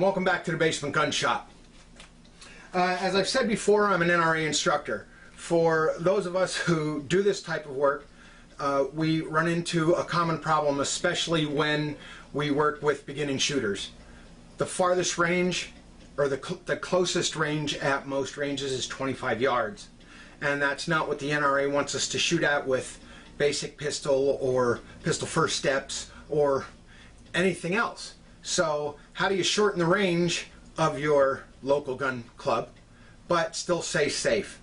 welcome back to the Basement Gun Shop. As I've said before, I'm an NRA instructor. For those of us who do this type of work, we run into a common problem, especially when we work with beginning shooters. The farthest range, or the closest range at most ranges, is 25 yards. And that's not what the NRA wants us to shoot at with basic pistol or pistol first steps or anything else. So how do you shorten the range of your local gun club but still stay safe?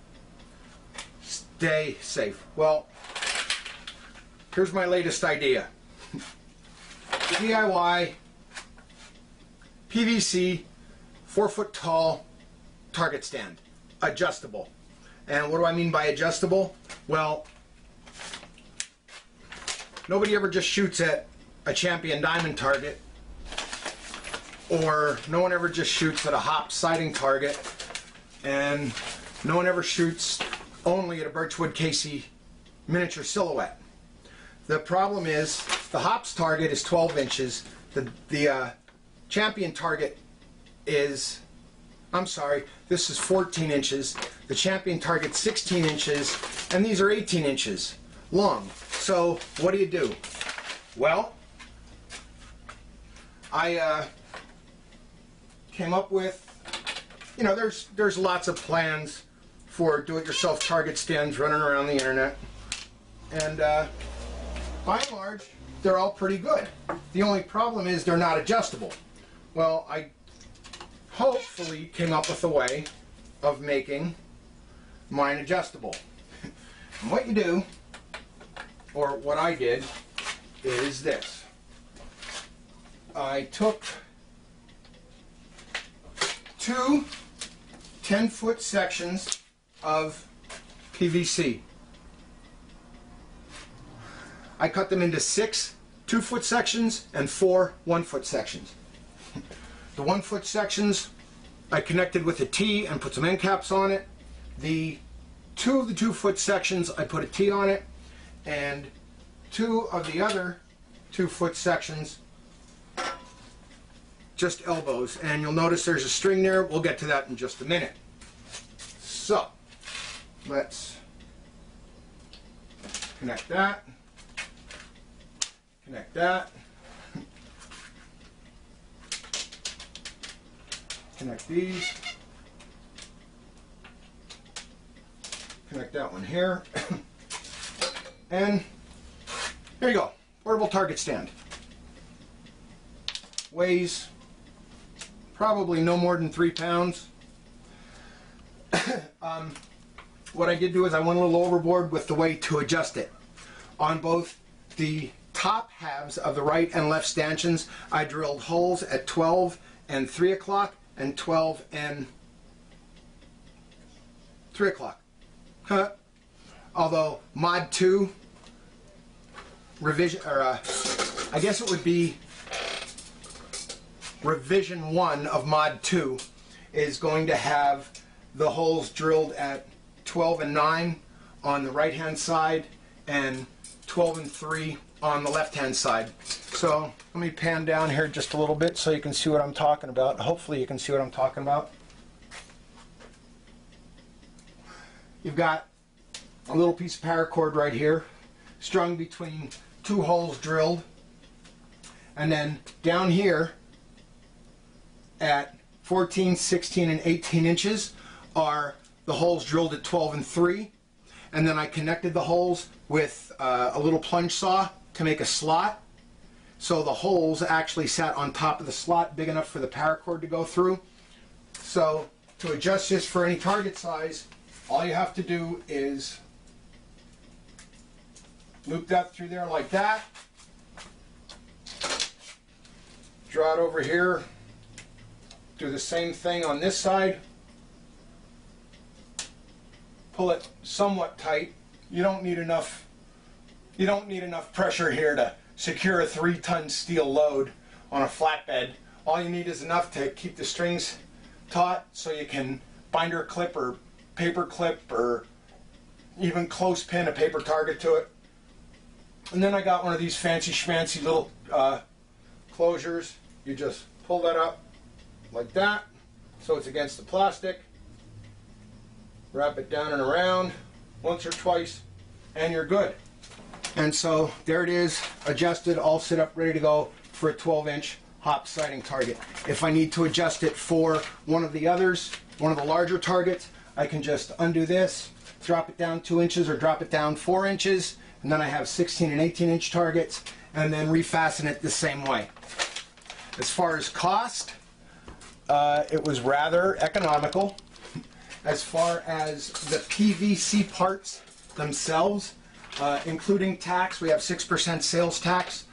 Stay safe. Well, here's my latest idea. DIY PVC 4-foot tall target stand, adjustable. And what do I mean by adjustable? Well, nobody ever just shoots at a champion diamond target, or no one ever just shoots at a hop sighting target, and no one ever shoots only at a Birchwood Casey miniature silhouette. The problem is the hops target is 12 inches, the champion target is, I'm sorry, this is 14 inches, the champion target's 16 inches, and these are 18 inches long. So what do? Well, I came up with, you know, there's lots of plans for do-it-yourself target stands running around the internet, and by and large they're all pretty good. The only problem is they're not adjustable. Well, I hopefully came up with a way of making mine adjustable. And what you do, or what I did, is this. I took two 10-foot sections of PVC. I cut them into 6 2-foot sections and 4 1-foot sections. The 1-foot sections I connected with a T and put some end caps on it. The 2 of the 2-foot sections I put a T on it, and 2 of the other 2-foot sections just elbows, and you'll notice there's a string there. We'll get to that in just a minute. So let's connect that, connect that, connect these, connect that one here, and there you go, portable target stand. Weighs probably no more than 3 pounds. What I did do is I went a little overboard with the way to adjust it. On both the top halves of the right and left stanchions, I drilled holes at 12 and 3 o'clock and 12 and 3 o'clock. Although Mod 2 revision, or I guess it would be revision 1 of Mod 2, is going to have the holes drilled at 12 and 9 on the right hand side and 12 and 3 on the left hand side. So let me pan down here just a little bit so you can see what I'm talking about. Hopefully you can see what I'm talking about. You've got a little piece of paracord right here strung between 2 holes drilled, and then down here at 14, 16, and 18 inches are the holes drilled at 12 and 3, and then I connected the holes with a little plunge saw to make a slot, so the holes actually sat on top of the slot, big enough for the paracord to go through. So to adjust this for any target size, all you have to do is loop that through there like that, draw it over here, do the same thing on this side, pull it somewhat tight. You don't need enough pressure here to secure a 3-ton steel load on a flatbed. All you need is enough to keep the strings taut so you can binder clip or paper clip or even close pin a paper target to it. And then I got one of these fancy schmancy little closures. You just pull that up, like that, so it's against the plastic. Wrap it down and around once or twice, and you're good. And so there it is, adjusted, all set up, ready to go for a 12-inch hop sighting target. If I need to adjust it for one of the others, one of the larger targets, I can just undo this, drop it down 2 inches or drop it down 4 inches, and then I have 16 and 18-inch targets, and then refasten it the same way. As far as cost, it was rather economical. As far as the PVC parts themselves, including tax, we have 6% sales tax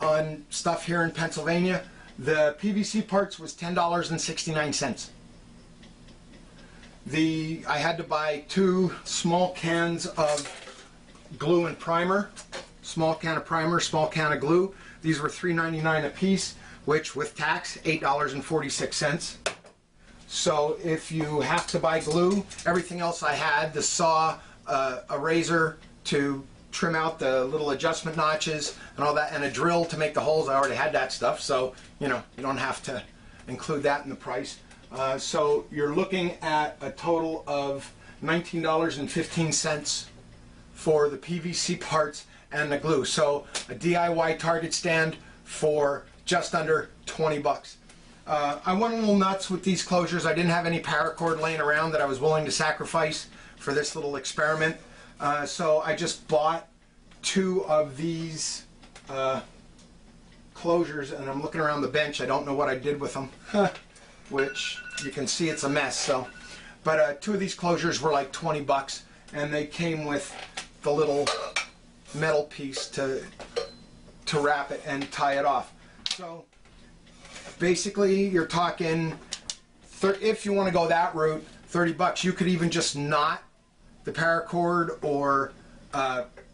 on stuff here in Pennsylvania. The PVC parts was $10.69. I had to buy 2 small cans of glue and primer. Small can of primer, small can of glue. These were $3.99 a piece, which with tax, $8.46. So if you have to buy glue, everything else I had, the saw, a razor to trim out the little adjustment notches and all that, and a drill to make the holes, I already had that stuff, so you know, you don't have to include that in the price. So you're looking at a total of $19.15 for the PVC parts and the glue. So a DIY target stand for just under 20 bucks. I went a little nuts with these closures. I didn't have any paracord laying around that I was willing to sacrifice for this little experiment. So I just bought 2 of these closures, and I'm looking around the bench. I don't know what I did with them, which you can see it's a mess. So, but 2 of these closures were like 20 bucks, and they came with the little metal piece to wrap it and tie it off. So basically you're talking, if you want to go that route, 30 bucks. You could even just knot the paracord or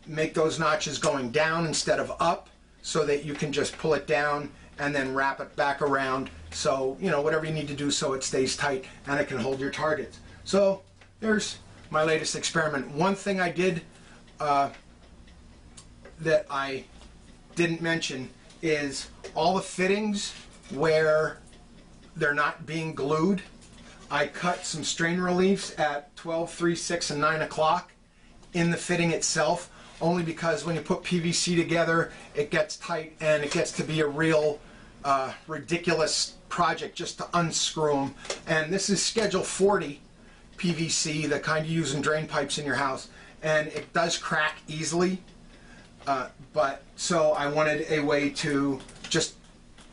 make those notches going down instead of up, so that you can just pull it down and then wrap it back around, so you know, whatever you need to do so it stays tight and it can hold your targets. So there's my latest experiment. One thing I did that I didn't mention is all the fittings where they're not being glued, I cut some strain reliefs at 12, 3, 6, and 9 o'clock in the fitting itself, only because when you put PVC together, it gets tight and it gets to be a real ridiculous project just to unscrew them. And this is Schedule 40 PVC, the kind you use in drain pipes in your house, and it does crack easily. But so I wanted a way to just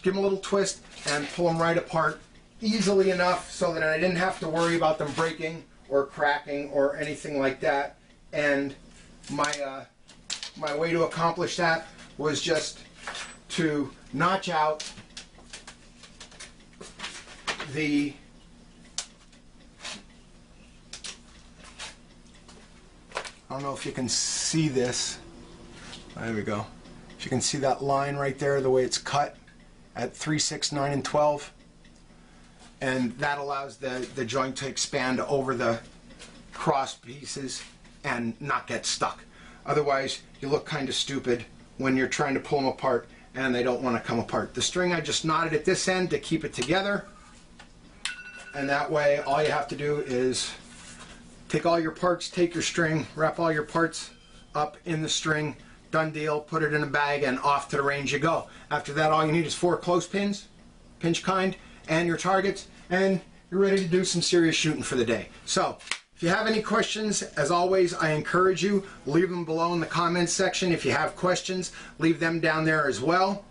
give them a little twist and pull them right apart easily enough so that I didn't have to worry about them breaking or cracking or anything like that. And my my way to accomplish that was just to notch out the I don't know if you can see this. There we go. If you can see that line right there, the way it's cut at 3, 6, 9, and 12. And that allows the joint to expand over the cross pieces and not get stuck. Otherwise, you look kind of stupid when you're trying to pull them apart and they don't want to come apart. The string, I just knotted at this end to keep it together. And that way, all you have to do is take all your parts, take your string, wrap all your parts up in the string, done deal, put it in a bag, and off to the range you go. After that, all you need is 4 clothespins, pinch kind, and your targets, and you're ready to do some serious shooting for the day. So, if you have any questions, as always, I encourage you, leave them below in the comments section. If you have questions, leave them down there as well.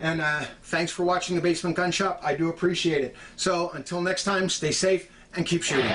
And thanks for watching the Basement Gun Shop. I do appreciate it. So, until next time, stay safe and keep shooting.